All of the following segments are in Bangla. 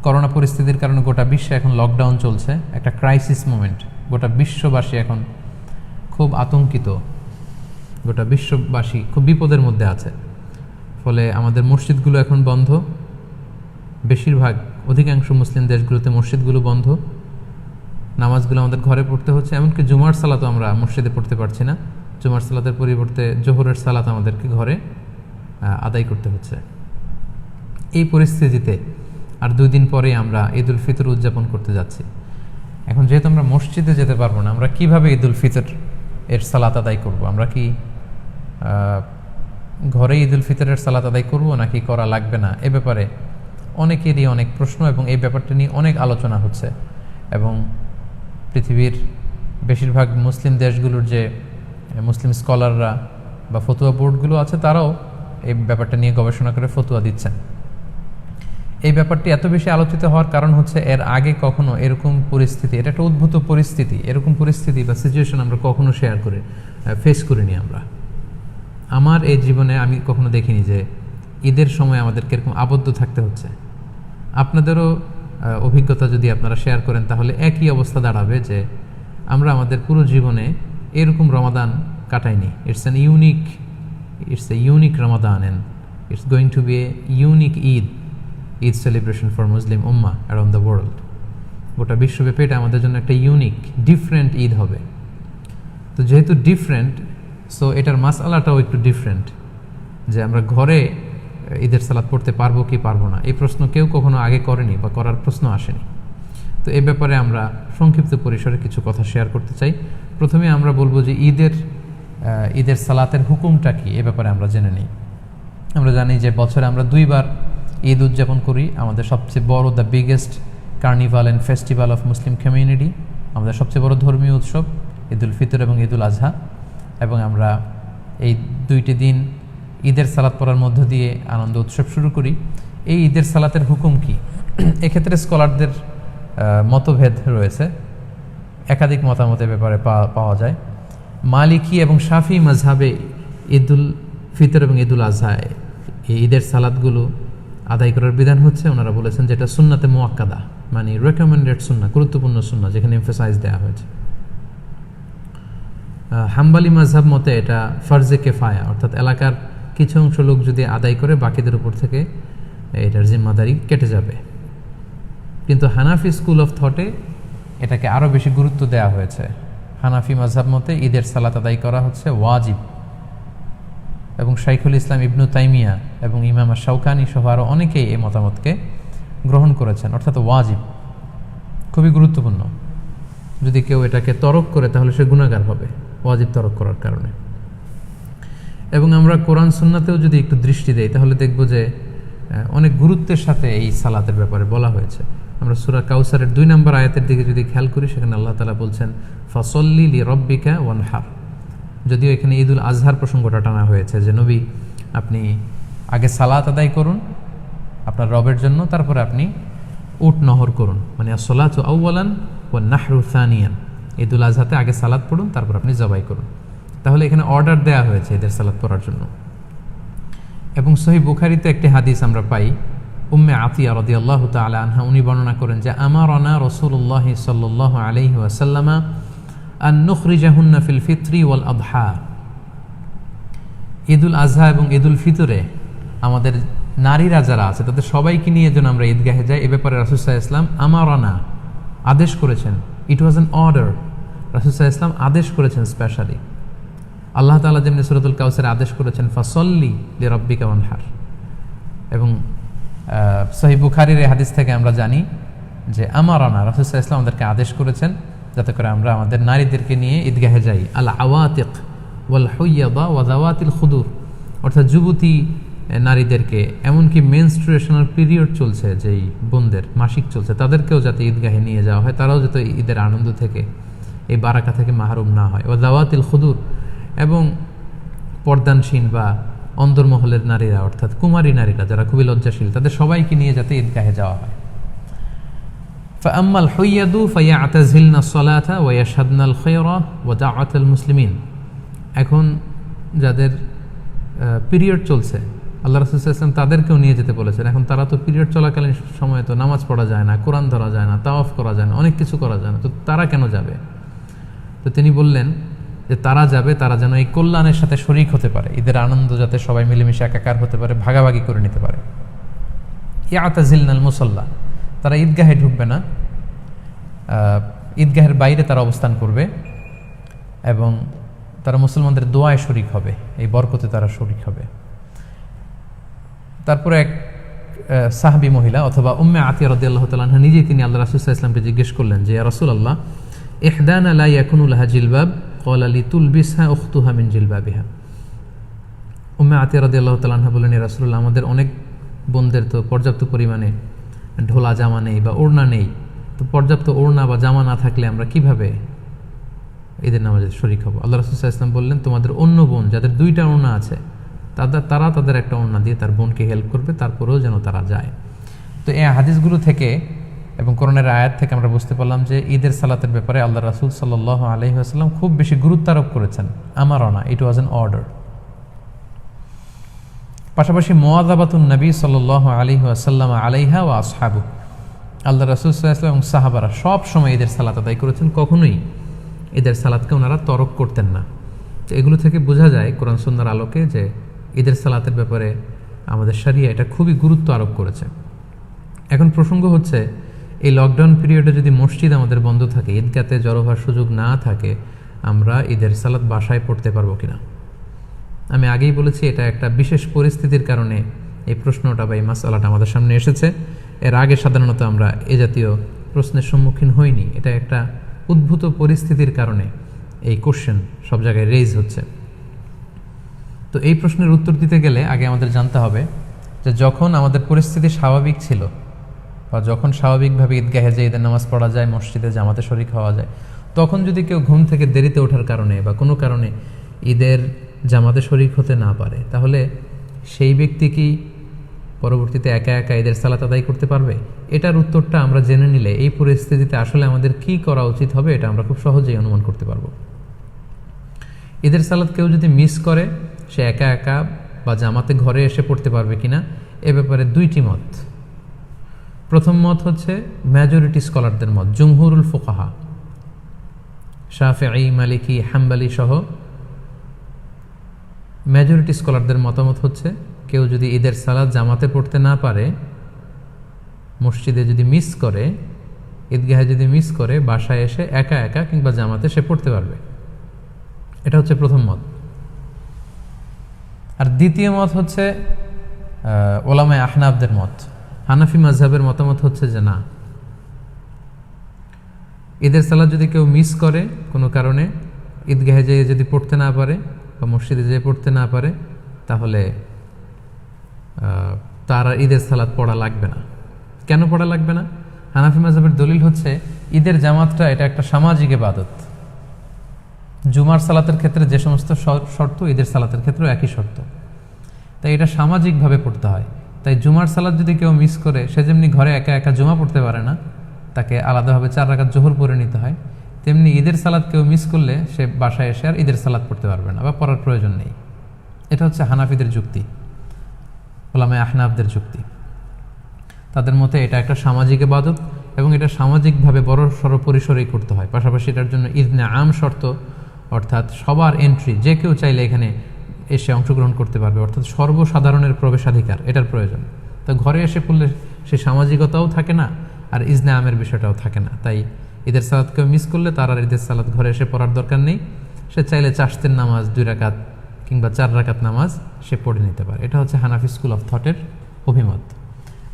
করোনা পরিস্থিতির কারণে গোটা বিশ্বে এখন লকডাউন চলছে, একটা ক্রাইসিস মোমেন্ট। গোটা বিশ্ববাসী এখন খুব আতঙ্কিত, গোটা বিশ্ববাসী খুব বিপদের মধ্যে আছে। ফলে আমাদের মসজিদগুলো এখন বন্ধ, বেশিরভাগ অধিকাংশ মুসলিম দেশগুলোতে মসজিদগুলো বন্ধ, নামাজগুলো আমাদের ঘরে পড়তে হচ্ছে। এমনকি জুমার সালাতও আমরা মসজিদে পড়তে পারছি না, জুমার সালাতের পরিবর্তে জোহরের সালাত আমাদেরকে ঘরে আদায় করতে হচ্ছে। এই পরিস্থিতিতে আর 2 দিন পরে আমরা ঈদ উল ফিতর উদযাপন করতে যাচ্ছি। এখন যেহেতু আমরা মসজিদে যেতে পারবো না, আমরা কিভাবে ঈদ উল ফিতর এর সালাত আদায় করব? আমরা কি ঘরে ঈদ উল ফিতরের সালাত আদায় করব নাকি করা লাগবে না? এ ব্যাপারে অনেকেরই অনেক প্রশ্ন এবং এই ব্যাপারটা নিয়ে অনেক আলোচনা হচ্ছে। এবং পৃথিবীর বেশিরভাগ মুসলিম দেশগুলোর যে মুসলিম স্কলাররা বা ফতুয়া বোর্ডগুলো আছে, তারাও এই ব্যাপারটা নিয়ে গবেষণা করে ফতুয়া দিচ্ছেন। এই ব্যাপারটি এত বেশি আলোচিত হওয়ার কারণ হচ্ছে এর আগে কখনো এরকম পরিস্থিতি, এটা একটা উদ্ভূত পরিস্থিতি, এরকম পরিস্থিতি বা সিচুয়েশন আমরা কখনো ফেস করিনি। আমার এই জীবনে আমি কখনো দেখিনি যে ঈদের সময় আমাদেরকে এরকম আবদ্ধ থাকতে হচ্ছে। আপনাদেরও অভিজ্ঞতা যদি আপনারা শেয়ার করেন তাহলে একই অবস্থা দাঁড়াবে যে আমরা আমাদের পুরো জীবনে এরকম রমাদান কাটাইনি। It's a unique Ramadan and it's going to be a unique Eid celebration for Muslim ummah around the world. গোটা বিশ্বব্যাপী এটা আমাদের জন্য একটা ইউনিক ডিফারেন্ট ঈদ হবে। তো যেহেতু ডিফারেন্ট, সো এটার মাসআলাটাও একটু ডিফারেন্ট, যে আমরা ঘরে ঈদের সালাত পড়তে পারবো কি পারবো না, এই প্রশ্ন কেউ কখনো আগে করেনি বা করার প্রশ্ন আসেনি। তো এই ব্যাপারে আমরা সংক্ষিপ্ত পরিসরে কিছু কথা শেয়ার করতে চাই। প্রথমে আমরা বলবো যে ঈদের সালাতের হুকুমটা কি, এ ব্যাপারে আমরা জেনে নিই। আমরা জানি যে বছরে আমরা 2 বার ঈদ উদযাপন করি। আমাদের সবচেয়ে বড়, the biggest carnival and festival of Muslim community, আমাদের সবচেয়ে বড় ধর্মীয় উৎসব ঈদ উল ফিতর এবং ঈদ উল আজহা। এবং আমরা এই 2টি দিন ঈদের সালাত পড়ার মধ্য দিয়ে আনন্দ উৎসব শুরু করি। এই ঈদের সালাতের হুকুম কি? এক্ষেত্রে স্কলারদের মতভেদ রয়েছে, একাধিক মতামতের ব্যাপারে পাওয়া যায়। মালিকি এবং শাফি মাযহাবে ঈদ উল ফিতর এবং ঈদ উল আজহা এই ঈদের সালাতগুলো আদায় করার বিধান হচ্ছে, ওনারা বলেছেন যেটা সুন্নাতে মুআক্কাদা, মানে রেকমেন্ডেড সুন্নাহ, গুরুত্বপূর্ণ সুন্নাহ, যেখানে এমফাসাইজ দেওয়া হয়েছে। হাম্বালি মাযহাব মতে এটা ফরজে কেফায়া, অর্থাৎ এলাকার কিছু অংশ লোক যদি আদায় করে বাকিদের উপর থেকে এটার জিম্মাদারি কেটে যাবে। কিন্তু হানাফি স্কুল অফ থটে এটাকে আরও বেশি গুরুত্ব দেওয়া হয়েছে। হানাফি মাযহাব মতে ঈদের সালাত আদায় করা হচ্ছে ওয়াজিব, এবং শাইখুল ইসলাম ইবনু তাইমিয়া এবং ইমাম শাওকানি সহ আরও অনেকেই এই মতামতকে গ্রহণ করেছেন, অর্থাৎ ওয়াজিব, খুবই গুরুত্বপূর্ণ। যদি কেউ এটাকে তরক করে তাহলে সে গুনাহগার হবে ওয়াজিব তরক করার কারণে। এবং আমরা কোরআন সুন্নাতেও যদি একটু দৃষ্টি দেই তাহলে দেখব যে অনেক গুরুত্বের সাথে এই সালাতের ব্যাপারে বলা হয়েছে। আমরা সূরা কাউসারের 2 নম্বর আয়াতের দিকে যদি খেয়াল করি, সেখানে আল্লাহ তাআলা বলছেন ফাসল্লি লিরাব্বিকা ওয়ানহার। যদিও এখানে ঈদ উল আজহার প্রসঙ্গটা টানা হয়েছে যে নবী, আপনি আগে সালাত আদায় করুন আপনার রবের জন্য, তারপরে আপনি উট নহর করুন, মানে আসসালাতু আউওয়ালান ওয়ান নাহরু সানিয়ান। ঈদ উল আজহাতে আগে সালাত পড়ুন, তারপর আপনি জবাই করুন। তাহলে এখানে অর্ডার দেওয়া হয়েছে ঈদের সালাত পড়ার জন্য। এবং সহিহ বুখারীতে একটি হাদিস আমরা পাই, উম্মে আতিয়া রাদিয়াল্লাহু তাআলা আনহা উনি বর্ণনা করেন যে আমারানা রাসূলুল্লাহ সাল্লাল্লাহু আলাইহি ওয়াসাল্লাম আন নুখরিজাহুন্না ফিল ফিত্রি ওয়াল আদহা। ঈদ উল আজহা এবং ঈদ উল ফিতরে আমাদের নারীরা যারা আছে তাদের সবাইকে নিয়ে যেন আমরা ঈদগাহে যাই, এ ব্যাপারে রাসূল সাল্লাল্লাহু আলাইহি ওয়াসাল্লাম আমারানা আদেশ করেছেন। ইট ওয়াজ অ্যান অর্ডার, রাসূল সাল্লাল্লাহু আলাইহি ওয়াসাল্লাম আদেশ করেছেন স্পেশালি। আল্লাহ তাআলা যেমনি সূরাতুল কাউসারে আদেশ করেছেন ফাসল্লি লিরাব্বিকা ওয়ানহার। এবং সহিহ বুখারীর এই হাদিস থেকে আমরা জানি যে আমারানা, রাসূল সাল্লাল্লাহু আলাইহি ওয়াসাল্লাম আমাদেরকে আদেশ করেছেন যাতে করে আমরা আমাদের নারীদেরকে নিয়ে ঈদগাহে যাই। আল আওয়াতিক ওয়াল হুইয়াদা ওয়া যাওয়াতিল খুদুর, অর্থাৎ যুবতী নারীদেরকে, এমনকি মেনস্ট্রুয়েশনাল পিরিয়ড চলছে, যেই বোনদের মাসিক চলছে, তাদেরকেও যাতে ঈদগাহে নিয়ে যাওয়া হয়, তারাও যাতে ঈদের আনন্দ থেকে, এই বারাকা থেকে মাহরুম না হয়। ওয়া যাওয়াতিল খুদুর, এবং পর্দানসীন বা অন্দরমহলের নারীরা, অর্থাৎ কুমারী নারীরা যারা খুবই লজ্জাশীল, তাদের সবাইকে নিয়ে যাতে ঈদগাহে যাওয়া হয়। ফাআম্মাল হুইয়াদু ফায়াতাযিলনা সলাতা ওয়া ইয়াশহাদনাল খায়রা ওয়া দাওয়াতাল মুসলিমিন। এখন যাদের পিরিয়ড চলছে আল্লাহ রাসূল সাল্লাল্লাহু আলাইহি ওয়াসাল্লাম তাদেরকেও নিয়ে যেতে বলেছেন। এখন তারা তো পিরিয়ড চলাকালীন সময়ে তো নামাজ পড়া যায় না, কোরআন ধরা যায় না, তাওয়াফ করা যায় না, অনেক কিছু করা যায় না, তো তারা কেন যাবে? তো তিনি বললেন যে তারা যাবে, তারা যেন এই কল্যাণের সাথে শরীক হতে পারে, ঈদের আনন্দ যাতে সবাই মিলেমিশে একাকার হতে পারে, ভাগাভাগি করে নিতে পারে। ইয়াতাজিলনাল মুসাল্লা, তারা ঈদগাহে ঢুকবে না, ঈদগাহের বাইরে তারা অবস্থান করবে এবং তারা মুসলমানদের দোয়ায় শরীক হবে, এই বরকতে তারা শরীক হবে। তারপরে এক সাহাবী মহিলা অথবা উম্মে আতিয়া রাদিয়াল্লাহু তাআলা আনহা নিজেই তিনি আল্লাহ রাসূল সাল্লাল্লাহু আলাইহি ওয়াসাল্লামকে জিজ্ঞেস করলেন যে ইয়া রাসূলুল্লাহ ইহদানা লা ইয়াকুনু লাহা জিলবাব ক্বালা লিতুলবিসহা উখতুহা মিন জিলবাবিহা। উম্মে আতিয়া রাদিয়াল্লাহু তাআলা আনহা বলেন, ইয়া রাসূলুল্লাহ, আমাদের অনেক বোনদের তো পর্যাপ্ত পরিমাণে ঢোলা জামা নেই বা ওড়না নেই, তো পর্যাপ্ত ওড়না বা জামা না থাকলে আমরা কিভাবে ঈদের নামাজে শরীক হব? আল্লাহ রাসূল সাল্লাল্লাহু আলাইহি ওয়াসাল্লাম বললেন, তোমাদের অন্য বোন যাদের দুইটা ওড়না আছে তারা তাদের একটা ওড়না দিয়ে তার বোনকে হেল্প করবে, তারপরেও যেন তারা যায়। তো এই হাদিসগুলো থেকে এবং কোরআনের আয়াত থেকে আমরা বুঝতে পারলাম যে ঈদের সালাতের ব্যাপারে আল্লাহ রাসূল সাল্লাল্লাহু আলাইহি ওয়াসাল্লাম খুব বেশি গুরুত্ব আরোপ করেছেন। আমারও না, ইট ওয়াজ অ্যান অর্ডার। পাশাপাশি মুওয়াযাবাতুন নবী সাল্লাল্লাহু আলাইহি ওয়াসাল্লাম আলাইহা ওয়া আসহাবু, আল্লাহ রাসূল সাল্লাল্লাহু আলাইহি ওয়াসাল্লাম এবং সাহাবারা সব সময় ঈদের সালাত আদায় করেছেন, কখনোই ঈদের সালাতকে ওনারা তরক করতেন না। তো এগুলো থেকে বোঝা যায় কোরআন সুন্নাহর আলোকে যে ঈদের সালাতের ব্যাপারে আমাদের শরিয়া এটা খুবই গুরুত্ব আরোপ করেছে। এখন প্রসঙ্গ হচ্ছে, এই লকডাউন পিরিয়ডে যদি মসজিদ আমাদের বন্ধ থাকে, ঈদগাতে জড়ো হওয়ার সুযোগ না থাকে, আমরা ঈদের সালাত বাসায় পড়তে পারবো কিনা? আমি আগেই বলেছি এটা একটা বিশেষ পরিস্থিতির কারণে এই প্রশ্নটা বা এই মাসআলাটা আমাদের সামনে এসেছে। এর আগে সাধারণত আমরা এ জাতীয় প্রশ্নের সম্মুখীন হইনি। এটা একটা উদ্ভূত পরিস্থিতির কারণে এই কোশ্চেন সব জায়গায় রেইজ হচ্ছে। তো এই প্রশ্নের উত্তর দিতে গেলে আগে আমাদের জানতে হবে যে যখন আমাদের পরিস্থিতি স্বাভাবিক ছিল বা যখন স্বাভাবিকভাবে ঈদগাহে যে ঈদের নামাজ পড়া যায়, মসজিদে জামাতে শরীক হওয়া যায়, তখন যদি কেউ ঘুম থেকে দেরিতে ওঠার কারণে বা কোনো কারণে ঈদের জামাতে শরীক হতে না পারে, তাহলে সেই ব্যক্তি কি পরবর্তীতে একা একা ঈদের সালাত আদায় করতে পারবে? এটার উত্তরটা আমরা জেনে নিলে এই পরিস্থিতিতে আসলে আমাদের কি করা উচিত হবে এটা আমরা খুব সহজেই অনুমান করতে পারবো। ঈদের সালাত কেউ যদি মিস করে, সে একা একা বা জামাতে ঘরে এসে পড়তে পারবে কিনা, এ ব্যাপারে দুইটি মত। প্রথম মত হচ্ছে মেজরিটি স্কলারদের মত, জুমহুরুল ফুকাহা, শাফিঈ, মালিকি, হাম্বলি সহ মেজরিটি স্কলারদের মতামত হচ্ছে কেউ যদি ঈদের সালাত জামাতে পড়তে না পারে, মসজিদে যদি মিস করে, ঈদগাহে যদি মিস করে, বাসায় এসে একা একা কিংবা জামাতে সে পড়তে পারবে। এটা হচ্ছে প্রথম মত। আর দ্বিতীয় মত হচ্ছে ওলামায়ে আহনাফদের মত। হানাফি মাযহাবের মতামত হচ্ছে যে না, ঈদের সালাত যদি কেউ মিস করে কোনো কারণে, ঈদগাহে যেয়ে যদি পড়তে না পারে বা মসজিদে যেয়ে পড়তে না পারে, তাহলে তার আর ঈদের সালাত পড়া লাগবে না। কেন পড়া লাগবে না? হানাফি মাযহাবের দলিল হচ্ছে ঈদের জামাতটা এটা একটা সামাজিক ইবাদত। জুমার সালাতের ক্ষেত্রে যে সমস্ত শর্ত, ঈদের সালাতের ক্ষেত্রেও একই শর্ত। তাই এটা সামাজিকভাবে পড়তে হয়। তাই জুমার সালাত যদি কেউ মিস করে, সে যেমনি ঘরে একা একা জুমা পড়তে পারে না, তাকে আলাদাভাবে 4 রাকাত জোহর পড়ে নিতে হয়, তেমনি ঈদের সালাত কেউ মিস করলে সে বাসায় এসে আর ঈদের সালাত পড়তে পারবে না বা পড়ার প্রয়োজন নেই। এটা হচ্ছে হানাফিদের যুক্তি, ওলামায়ে আহনাফদের যুক্তি। তাদের মতে এটা একটা সামাজিক ইবাদত এবং এটা সামাজিকভাবে বড় সড় পরিসরেই করতে হয়। পাশাপাশি এটার জন্য ইজনে আম শর্ত, অর্থাৎ সবার এন্ট্রি, যে কেউ চাইলে এখানে এসে অংশগ্রহণ করতে পারবে, অর্থাৎ সর্বসাধারণের প্রবেশাধিকার, এটার প্রয়োজন। তো ঘরে এসে পড়লে সে সামাজিকতাও থাকে না আর ইজনে আমের বিষয়টাও থাকে না। তাই ঈদের সালাতকে মিস করলে তার আর ঈদের সালাত ঘরে এসে পড়ার দরকার নেই। সে চাইলে চাশতের নামাজ 2 রাকাত কিংবা 4 রাকাত নামাজ সে পড়ে নিতে পারে। এটা হচ্ছে হানাফি স্কুল অফ থটের অভিমত।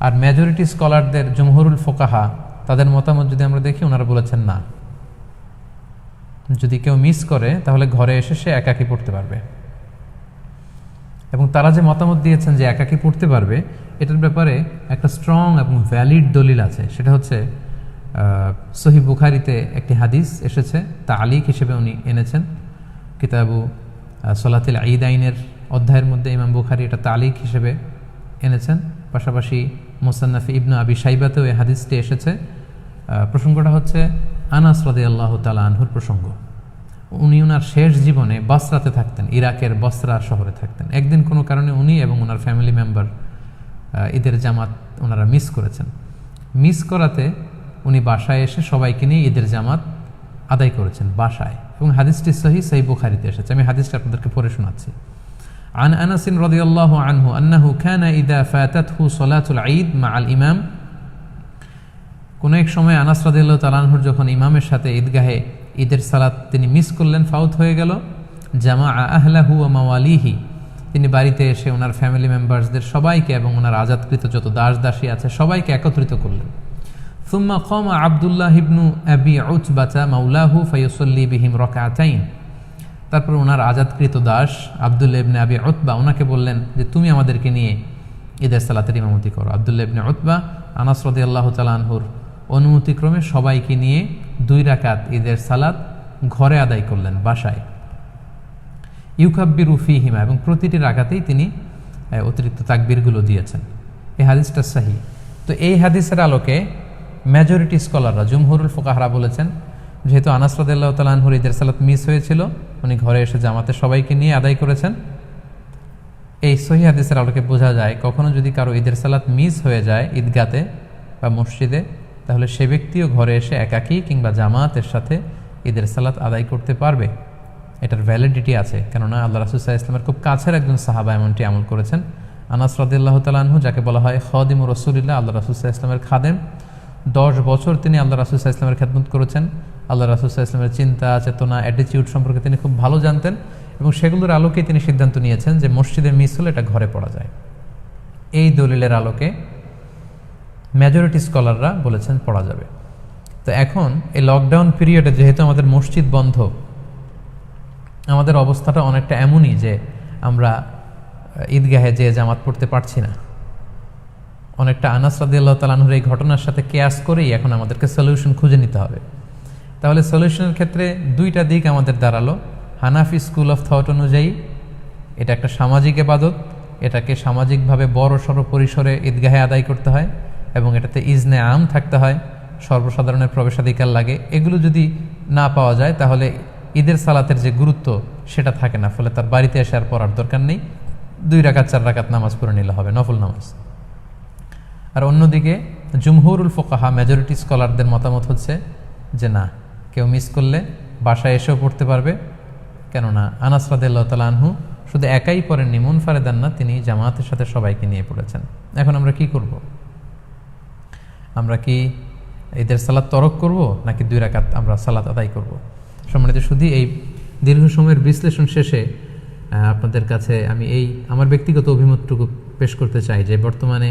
আর মেজরিটি স্কলারদের, জমহুরুল ফুকাহা, তাদের মতামত যদি আমরা দেখি, ওনারা বলেছেন না, যদি কেউ মিস করে তাহলে ঘরে এসে সে একাকী পড়তে পারবে। এবং তারা যে মতামত দিয়েছেন যে একাকী পড়তে পারবে, এটার ব্যাপারে একটা স্ট্রং এবং ভ্যালিড দলিল আছে। সেটা হচ্ছে সহিহ বুখারীতে একটি হাদিস এসেছে, তালিক হিসেবে উনি এনেছেন কিতাবু সলাতুল ঈদাইনের অধ্যায়ের মধ্যে। ইমাম বুখারী এটা তালিক হিসেবে এনেছেন। পাশাপাশি মুসান্নাফ ইবনে আবি শাইবাতেও এই হাদিসটি এসেছে। প্রসঙ্গটা হচ্ছে আনাস রাদিয়াল্লাহু তাআলা আনহুর প্রসঙ্গ। উনি ওনার শেষ জীবনে বসরাতে থাকতেন, ইরাকের বসরা শহরে থাকতেন। একদিন কোনো কারণে উনি এবং ওনার ফ্যামিলি মেম্বার ঈদের জামাত ওনারা মিস করেছেন। মিস করাতে উনি বাসায় এসে সবাইকে নিয়ে ঈদের জামাত আদায় করেছেন বাসায়, এবং হাদিসটি সহিহ বুখারীতে এসেছে। আমি হাদিসটা আপনাদেরকে পড়ে শোনাচ্ছি। عن أنس رضي الله عنه أنه كان إذا فاتته صلاة العيد مع الإمام কোন এক সময় আনাস রাদিয়াল্লাহু তাআলা আনহুর যখন ইমামের সাথে ঈদগাহে ঈদের সালাত তিনি মিস করলেন, ফাউত হয়ে গেল, জামাআ আহলাহু ওয়া মাওয়ালিহি, তিনি বাড়িতে এসে ওনার ফ্যামিলি মেম্বার্সদের সবাইকে এবং ওনার আজাদকৃত যত দাস দাসী আছে সবাইকে একত্রিত করলেন। সুম্মা কামা আব্দুল্লাহ ইবনু আবি উতবাতা মাওলাহু ফায়ুসাল্লি বিহিম রাকাতাইন, তারপর ওনার আজাদকৃত দাস আব্দুল্লাহ ইবনে আবি উতবা ওনাকে বললেন যে তুমি আমাদেরকে নিয়ে ঈদের সালাতের ইমামতি করো। আব্দুল্লাহ ইবনে উতবা আনাস রাদিয়াল্লাহু তাআলা আনহুর অনুমতিক্রমে সবাইকে নিয়ে 2 রাকাত ঈদের সালাত ঘরে আদায় করলেন বাসায়। ইউকাব্বিরু ফীহিমা, এবং প্রতিটি রাকাতেই তিনি অতিরিক্ত তাকবীরগুলো দিয়েছেন। এই হাদিসটা সহিহ। তো এই হাদিসের আলোকে মেজরিটি স্কলাররা, জুমহুরুল ফুকাহারা বলেছেন যেহেতু আনাস রাদিয়াল্লাহু তাআলা আনহুর ঈদের সালাত মিস হয়েছিল, উনি ঘরে এসে জামাতে সবাইকে নিয়ে আদায় করেছেন। এই সহিহ হাদিসের আলোকে বোঝা যায় কখনো যদি কারো ঈদের সালাত মিস হয়ে যায় ঈদগাতে বা মসজিদে, তাহলে সে ব্যক্তিও ঘরে এসে একাকী কিংবা জামাতের সাথে ঈদের সালাত আদায় করতে পারবে। এটার ভ্যালিডিটি আছে, কেননা আল্লাহ রাসূল সাল্লাল্লাহু আলাইহি ওয়াসাল্লামের খুব কাছের একজন সাহাবা এমনটি আমল করেছেন। আনাস রাদিয়াল্লাহু তাআলা আনহু, যাকে বলা হয় খাদিমুর রাসূলিল্লাহ, আল্লাহ রাসূল সাল্লাল্লাহু আলাইহি ওয়াসাল্লামের খাদেম, 10 বছর তিনি আল্লাহ রাসূল সাল্লাল্লাহু আলাইহি ওয়াসাল্লামের খেদমত করেছেন। আল্লাহ রাসূল সাল্লাল্লাহু আলাইহি ওয়াসাল্লামের চিন্তা, চেতনা, অ্যাটিটিউড সম্পর্কে তিনি খুব ভালো জানতেন, এবং সেগুলোর আলোকেই তিনি সিদ্ধান্ত নিয়েছেন যে মসজিদে মিস হলে এটা ঘরে পড়া যায়। এই দলিলের আলোকে মেজরিটি স্কলাররা বলেছেন পড়া যাবে। তো এখন এই লকডাউন পিরিয়ডে যেহেতু আমাদের মসজিদ বন্ধ, আমাদের অবস্থাটা অনেকটা এমনই যে আমরা ঈদগাহে যে জামাত পড়তে পারছি না। অনেকটা আনাস রাদিয়াল্লাহু তাআলা আনহুর এই ঘটনার সাথে কেয়াস করেই এখন আমাদেরকে সলিউশন খুঁজে নিতে হবে। তাহলে সলিউশনের ক্ষেত্রে 2টা দিক আমাদের দাঁড়ালো। হানাফি স্কুল অফ থট অনুযায়ী এটা একটা সামাজিক ইবাদত, এটাকে সামাজিকভাবে বড় সড় পরিসরে ঈদগাহে আদায় করতে হয়, এবং এটাতে ইজনে আম থাকতে হয়, সর্বসাধারণের প্রবেশাধিকার লাগে। এগুলো যদি না পাওয়া যায় তাহলে ঈদের সালাতের যে গুরুত্ব সেটা থাকে না, ফলে তার বাড়িতে এসে আর পড়ার দরকার নেই, 2 রাকাত 4 রাকাত নামাজ পড়ে নিলে হবে, নফল নামাজ। আর অন্যদিকে জুমহুরুল ফুকাহা, মেজরিটি স্কলারদের মতামত হচ্ছে যে না, কেউ মিস করলে বাসায় এসেও পড়তে পারবে, কেননা আনাস রাদিয়াল্লাহু তাআলা আনহু শুধু একাই পড়েননি, মুনফারিদান না, তিনি জামাতের সাথে সবাইকে নিয়ে পড়েছেন। এখন আমরা কি করব? আমরা কি ঈদের সালাত তরক করব, নাকি 2 রাকাত আমরা সালাত আদায় করব? সম্মানিত শুধু এই দীর্ঘ সময়ের বিশ্লেষণ শেষে আপনাদের কাছে আমি আমার ব্যক্তিগত অভিমতটুকু পেশ করতে চাই যে বর্তমানে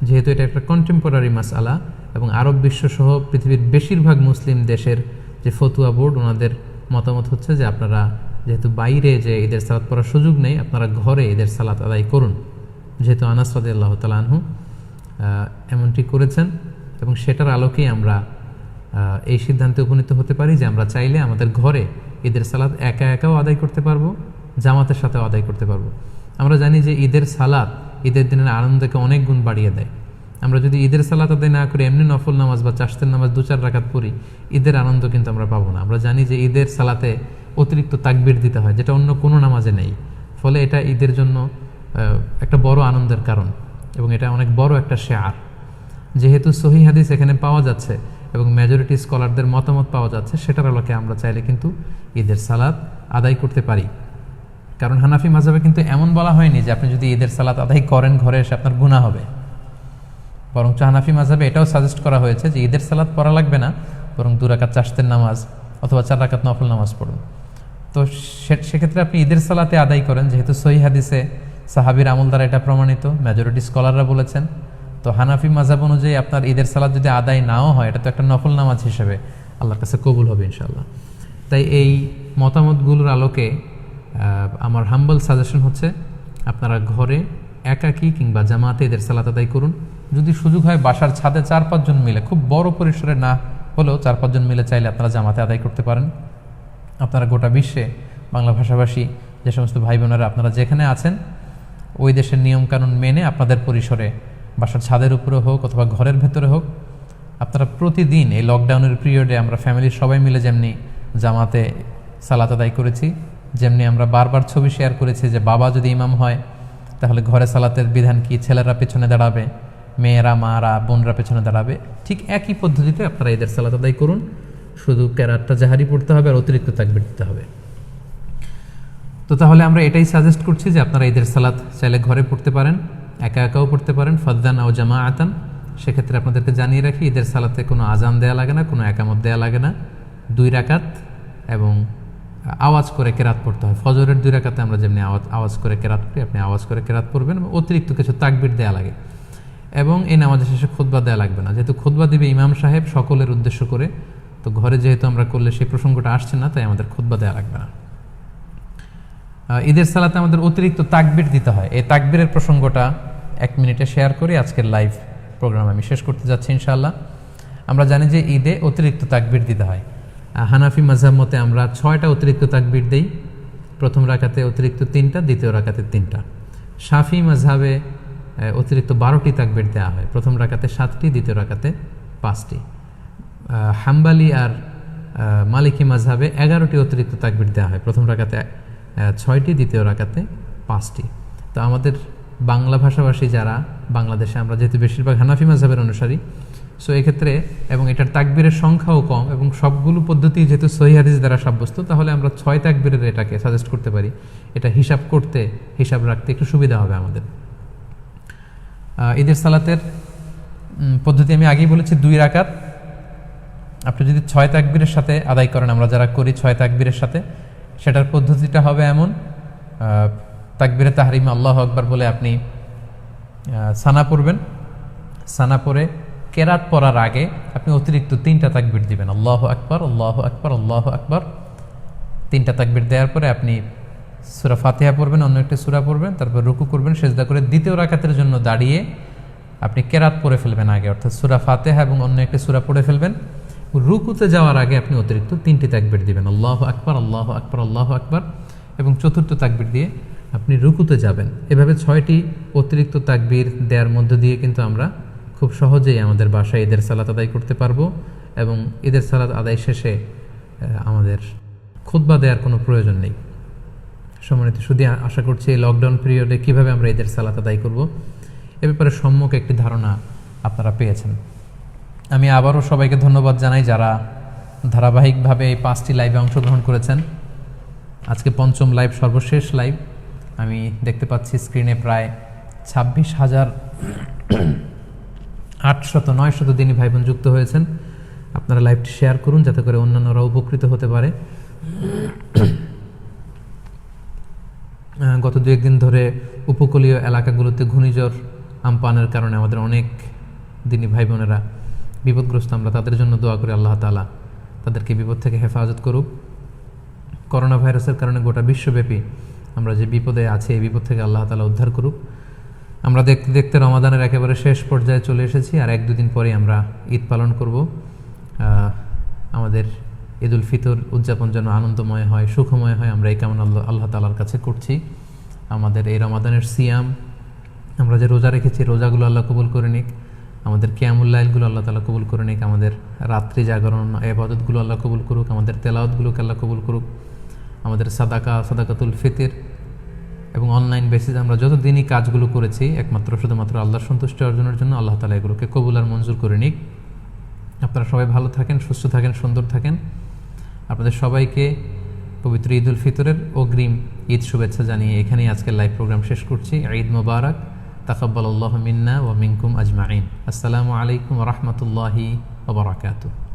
যেহেতু এটা একটা কন্টেম্পোরারি মাসআলা, এবং আরব বিশ্বসহ পৃথিবীর বেশিরভাগ মুসলিম দেশের যে ফতুয়া বোর্ড, ওনাদের মতামত হচ্ছে যে আপনারা যেহেতু বাইরে যে ঈদের সালাত পড়ার সুযোগ নেই, আপনারা ঘরে ঈদের সালাত আদায় করুন। যেহেতু আনাস রাদিয়াল্লাহু তাআলা আনহু এমনটি করেছেন, এবং সেটার আলোকেই আমরা এই সিদ্ধান্তে উপনীত হতে পারি যে আমরা চাইলে আমাদের ঘরে ঈদের সালাত একা একাও আদায় করতে পারবো, জামাতের সাথেও আদায় করতে পারবো। আমরা জানি যে ঈদের সালাত ঈদের দিনের আনন্দকে অনেক গুণ বাড়িয়ে দেয়। আমরা যদি ঈদের সালাত আদায় না করে এমনি নফল নামাজ বা চাশতের নামাজ 2-4 রাকাত পড়ি, ঈদের আনন্দ কিন্তু আমরা পাবো না। আমরা জানি যে ঈদের সালাতে অতিরিক্ত তাকবীর দিতে হয়, যেটা অন্য কোনো নামাজে নেই, ফলে এটা ঈদের জন্য একটা বড় আনন্দের কারণ, এবং এটা অনেক বড় একটা শেয়ার। যেহেতু সহিহ হাদিস এখানে পাওয়া যাচ্ছে এবং মেজরিটি স্কলারদের মতামত পাওয়া যাচ্ছে, সেটার আলোকে আমরা চাইলে কিন্তু ঈদের সালাত আদায় করতে পারি। কারণ হানাফি মাযহাবে কিন্তু এমন বলা হয়নি যে আপনি যদি ঈদের সালাত আদায় করেন ঘরে এসে আপনার গুনাহ হবে, বরং হানাফি মাযহাবে এটাও সাজেস্ট করা হয়েছে যে ঈদের সালাত পড়া লাগবে না, বরং 2 রাকাত চাশতের নামাজ অথবা 4 রাকাত নফল নামাজ পড়ুন। তো সেক্ষেত্রে আপনি ঈদের সালাতে আদায় করেন, যেহেতু সহিহ হাদিসে সাহাবীর আমল দ্বারা এটা প্রমাণিত, মেজরিটি স্কলাররা বলেছেন। তো হানাফি মাযহাব অনুযায়ী আপনার ঈদের সালাত যদি আদায় নাও হয়, এটা তো একটা নফল নামাজ হিসেবে আল্লাহর কাছে কবুল হবে ইনশাআল্লাহ। তাই এই মতামতগুলোর আলোকে আমার হাম্বল সাজেশন হচ্ছে আপনারা ঘরে একাকী কিংবা জামাতে ঈদের সালাত আদায় করুন। যদি সুযোগ হয় বাসার ছাদে 4-5 জন মিলে, খুব বড় পরিসরে না হলেও 4-5 জন মিলে চাইলে আপনারা জামাতে আদায় করতে পারেন। আপনারা গোটা বিশ্বে বাংলা ভাষাভাষী যে সমস্ত ভাই বোনেরা আপনারা যেখানে আছেন, ওই দেশের নিয়মকানুন মেনে আপনাদের পরিসরে বাসার ছাদের উপরে হোক অথবা ঘরের ভেতরে হোক, আপনারা প্রতিদিন এই লকডাউনের পিরিয়ডে আমরা ফ্যামিলির সবাই মিলে যেমনি জামাতে সালাত আদায় করেছি। যেমনি আমরা বারবার ছবি শেয়ার করেছি যে বাবা যদি ইমাম হয় তাহলে ঘরে সালাতের বিধান কি, ছেলেরা পেছনে দাঁড়াবে, মেয়েরা, মারা, বোনরা পেছনে দাঁড়াবে। ঠিক একই পদ্ধতিতে আপনারা ঈদের সালাত আদায় করুন, শুধু কেরাতটা জাহারি পড়তে হবে আর অতিরিক্ত তাকবীর দিতে হবে। তো তাহলে আমরা এটাই সাজেস্ট করছি যে আপনারা ঈদের সালাত চাইলে ঘরে পড়তে পারেন, একা একাও পড়তে পারেন, ফাদ্দান আও জামাআতান। সেক্ষেত্রে আপনাদেরকে জানিয়ে রাখি, ঈদের সালাতে কোনো আজান দেয়া লাগে না, কোনো একামত দেয়া লাগে না, 2 রাকাত এবং আওয়াজ করে কেরাত পড়তে হয়। ফজরের 2 রাকাতে আমরা যেমনি আওয়াজ করে কেরাত পড়ি, আপনি আওয়াজ করে কেরাত পড়বেন। অতিরিক্ত কিছু তাকবীর দেয়া লাগে এবং এই নামাজের শেষে খুতবা দেয়া লাগবে না, যেহেতু খুতবা দিবে ইমাম সাহেব সকলের উদ্দেশ্য করে। তো ঘরে যেহেতু আমরা করলে সেই প্রসঙ্গটা আসছে না, তাই আমাদের খুতবা দেয়া লাগবে না। ঈদের সালাতে আমাদের অতিরিক্ত তাকবীর দিতে হয়। এই তাকবীরের প্রসঙ্গটা 1 মিনিটে শেয়ার করি। আজকের লাইভ প্রোগ্রাম আমি শেষ করতে যাচ্ছি ইনশাআল্লাহ। আমরা জানি যে ঈদে অতিরিক্ত তাকবীর দিতে হয়। হানাফি মাযহাব মতে আমরা 6টা অতিরিক্ত তাকবীর দেই। প্রথম রাকাতে অতিরিক্ত 3টা, দ্বিতীয় রাকাতে 3টা। শাফি মাযহাবে অতিরিক্ত 12টি তাকবীর দেওয়া হয়। প্রথম রাকাতে 7টি, দ্বিতীয় রাকাতে 5টি। হাম্বালি আর মালিকি মাযহাবে 11টি অতিরিক্ত তাকবীর দেওয়া হয়। প্রথম রাকাতে 6টি, দ্বিতীয় রাকাতে 5টি। তো আমাদের বাংলা ভাষাভাষী যারা, বাংলাদেশে আমরা যেহেতু বেশিরভাগ হানাফি মাযহাবের অনুসারী, সো এক্ষেত্রে এবং এটার তাকবীরের সংখ্যাও কম এবং সবগুলো পদ্ধতি যেহেতু সহিহ হাদিস দ্বারা সাব্যস্ত, তাহলে আমরা 6 তাকবীরের এটাকে সাজেস্ট করতে পারি। এটা হিসাব রাখতে একটু সুবিধা হবে আমাদের। ঈদের সালাতের পদ্ধতি আমি আগেই বলেছি, 2 রাকাত। আপনি যদি 6 তাকবীরের সাথে আদায় করেন, আমরা যারা করি 6 তাকবীরের সাথে, সেটার পদ্ধতিটা হবে এমন: তাকবীরে তাহরিমে আল্লাহু আকবার বলে আপনি সানা পড়বেন। সানা পড়ে কেরাত পড়ার আগে আপনি অতিরিক্ত 3টা তাকবীর দিবেন, আল্লাহু আকবার, আল্লাহু আকবার, আল্লাহু আকবার। 3টা তাকবীর দেওয়ার পরে আপনি সূরা ফাতিহা পড়বেন, অন্য একটা সূরা পড়বেন, তারপর রুকু করবেন, সিজদা করে দ্বিতীয় রাকাতের জন্য দাঁড়িয়ে আপনি কেরাত পড়ে ফেলবেন আগে, অর্থাৎ সূরা ফাতিহা এবং অন্য একটা সূরা পড়ে ফেলবেন। রুকুতে যাওয়ার আগে আপনি অতিরিক্ত 3টি তাকবীর দিবেন, আল্লাহু আকবার, আল্লাহু আকবার, আল্লাহু আকবার, এবং চতুর্থ তাকবীর দিয়ে আপনি রুকুতে যাবেন। এভাবে 6টি অতিরিক্ত তাকবীর দেওয়ার মধ্য দিয়ে কিন্তু আমরা খুব সহজেই আমাদের বাসায় ঈদের সালাত আদায় করতে পারবো এবং ঈদের সালাত আদায় শেষে আমাদের খুতবা দেওয়ার কোনো প্রয়োজন নেই। সম্মানিত শুধু আশা করছি এই লকডাউন পিরিয়ডে কীভাবে আমরা ঈদের সালাত আদায় করব এ ব্যাপারে সম্যক একটি ধারণা আপনারা পেয়েছেন। আমি আবারও সবাইকে ধন্যবাদ জানাই যারা ধারাবাহিকভাবে এই 5টি লাইভে অংশগ্রহণ করেছেন। আজকে 5ম লাইভ, সর্বশেষ লাইভ। আমি দেখতে পাচ্ছি স্ক্রিনে প্রায় 26,800-900 দিনী ভাই বোন যুক্ত হয়েছেন। আপনারা লাইভটি শেয়ার করুন যাতে করে অন্যান্যরা উপকৃত হতে পারে। গত 2-1 দিন ধরে উপকূলীয় এলাকাগুলোতে ঘূর্ণিঝড় আম্পানের কারণে আমাদের অনেক দিনী ভাই বোনেরা বিপদগ্রস্ত। আমরা তাদের জন্য দোয়া করি আল্লাহ তাআলা তাদেরকে বিপদ থেকে হেফাজত করুক। করোনা ভাইরাসের কারণে গোটা বিশ্বব্যাপী আমরা যে বিপদে আছি, এই বিপদ থেকে আল্লাহ তাআলা উদ্ধার করুক। আমরা দেখতে দেখতে রমাদানের একেবারে শেষ পর্যায়ে চলে এসেছি, আর 1-2 দিন পরে আমরা ঈদ পালন করব। আমাদের ঈদুল ফিতর উদযাপন যেন আনন্দময় হয়, সুখময় হয়, আমরা এই কামনা আল্লাহ তাআলার কাছে করছি। আমাদের এই রমাদানের সিয়াম, আমরা যে রোজা রেখেছি, রোজাগুলো আল্লাহ কবুল করে নিক। আমাদের কিয়ামুল লাইলগুলো আল্লাহ তাআলা কবুল করে নিক। আমাদের রাত্রি জাগরণ ইবাদতগুলো আল্লাহ কবুল করুক। আমাদের তেলাওয়াতগুলোকে আল্লাহ কবুল করুক। আমাদের সাদাকাতুল ফিতর এবং অনলাইন বেসিস আমরা যত দিনই কাজগুলো করেছি শুধুমাত্র আল্লাহর সন্তুষ্টি অর্জনের জন্য, আল্লাহ তাআলা এগুলোকে কবুল আর মঞ্জুর করে নিক। আপনারা সবাই ভালো থাকেন, সুস্থ থাকেন, সুন্দর থাকেন। আপনাদের সবাইকে পবিত্র ঈদুল ফিতরের অগ্রিম ঈদ শুভেচ্ছা জানিয়ে এখানেই আজকের লাইভ প্রোগ্রাম শেষ করছি। ঈদ মুবারক, তাকাব্বালাল্লাহু মিন্না ওয়া মিনকুম আজমাইন। আসসালামু আলাইকুম ওয়া রাহমাতুল্লাহি ওয়া বারাকাতুহু।